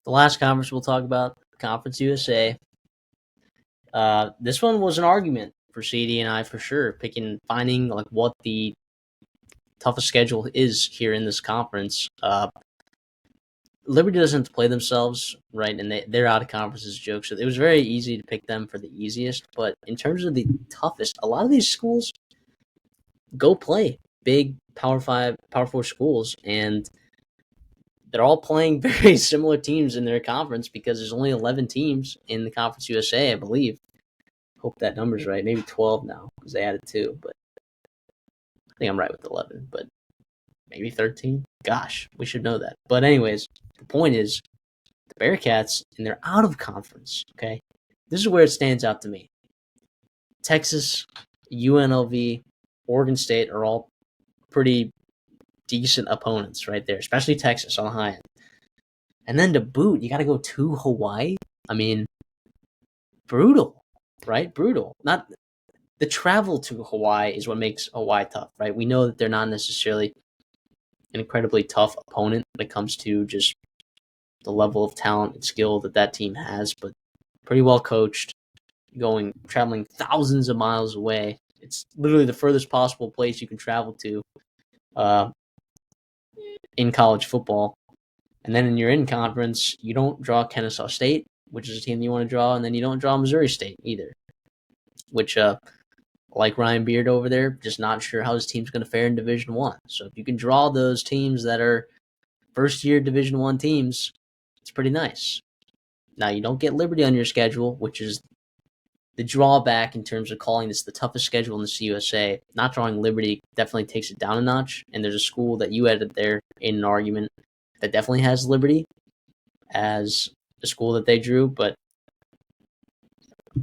The last conference we'll talk about, Conference USA. This one was an argument for CD and I for sure, finding like what the toughest schedule is here in this conference. Liberty doesn't have to play themselves, right? And they're out of conference as a joke. So it was very easy to pick them for the easiest. But in terms of the toughest, a lot of these schools go play big Power 5, Power 4 schools. And they're all playing very similar teams in their conference because there's only 11 teams in the Conference USA, I believe. Hope that number's right. Maybe 12 now because they added 2. But I think I'm right with 11. But maybe 13? Gosh, we should know that. But anyways, the point is the Bearcats, and they're out of conference, okay? This is where it stands out to me. Texas, UNLV, Oregon State are all pretty decent opponents right there, especially Texas on the high end. And then to boot, you got to go to Hawaii. I mean, brutal, right? Brutal. Not the travel to Hawaii is what makes Hawaii tough, right? We know that they're not necessarily an incredibly tough opponent when it comes to just the level of talent and skill that team has, but pretty well coached, traveling thousands of miles away. It's literally the furthest possible place you can travel to in college football. And then when you're in conference, you don't draw Kennesaw State, which is a team you want to draw, and then you don't draw Missouri State either, which like Ryan Beard over there, just not sure how his team's going to fare in Division I. So if you can draw those teams that are first-year Division I teams, it's pretty nice. Now, you don't get Liberty on your schedule, which is the drawback in terms of calling this the toughest schedule in the CUSA. Not drawing Liberty definitely takes it down a notch, and there's a school that you added there in an argument that definitely has Liberty as a school that they drew, but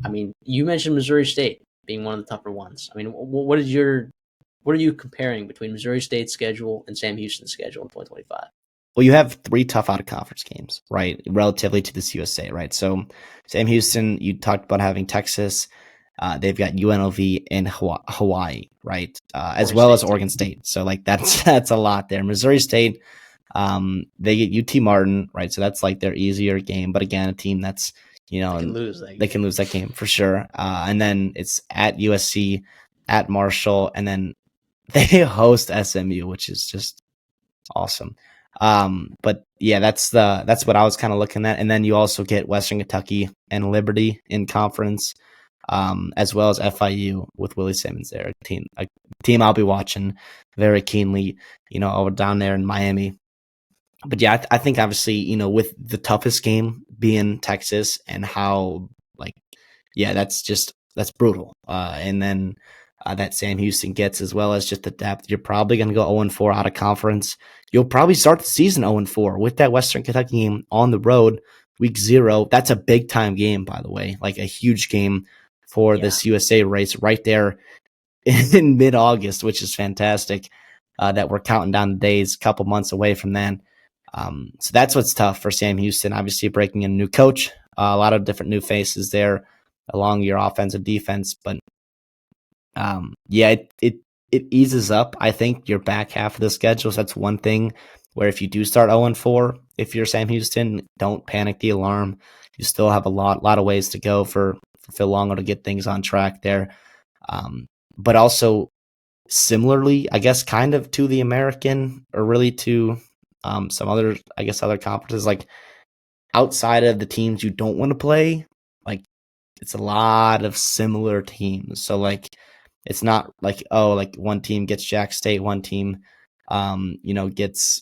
I mean, you mentioned Missouri State being one of the tougher ones. I mean, what are you comparing between Missouri State's schedule and Sam Houston's schedule in 2025? Well, you have 3 tough out-of-conference games, right, relatively to this USA, right? So Sam Houston, you talked about having Texas. They've got UNLV and Hawaii, right, as well as Oregon State. So, like, that's a lot there. Missouri State, they get UT Martin, right? So that's like their easier game. But again, a team that's, they can lose that game for sure. And then it's at USC, at Marshall, and then they host SMU, which is just awesome. But yeah, that's what I was kind of looking at. And then you also get Western Kentucky and Liberty in conference, as well as FIU with Willie Simmons there, a team I'll be watching very keenly, over down there in Miami. But yeah, I think obviously, with the toughest game being Texas and how that's brutal. And then that Sam Houston gets, as well as just the depth. You're probably going to go 0-4 out of conference. You'll probably start the season 0-4 with that Western Kentucky game on the road, week 0. That's a big time game, by the way, like a huge game for this USA race right there in mid-August, which is fantastic. That we're counting down the days, a couple months away from then. So that's what's tough for Sam Houston. Obviously, breaking in a new coach, a lot of different new faces there along your offense and defense. But it eases up, I think, your back half of the schedule. So that's one thing where if you do start 0-4, if you're Sam Houston, don't panic the alarm. You still have a lot of ways to go for Phil Longo to get things on track there. But also similarly, I guess, kind of to the American, or really to some other, I guess, other conferences, like outside of the teams you don't want to play, like it's a lot of similar teams. So like it's not like, like one team gets Jack State, one team gets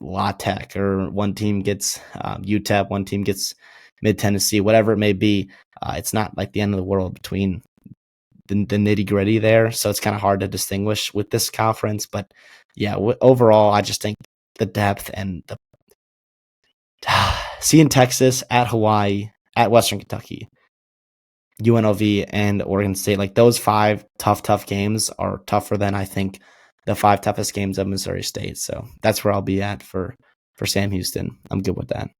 La Tech, or one team gets UTEP, one team gets Mid Tennessee, whatever it may be. It's not like the end of the world between the nitty gritty there. So it's kind of hard to distinguish with this conference. But yeah, overall, I just think the depth and the seeing Texas, at Hawaii, at Western Kentucky, UNLV, and Oregon State, like those 5 tough games are tougher than I think the 5 toughest games of Missouri State. So that's where I'll be at for Sam Houston. I'm good with that.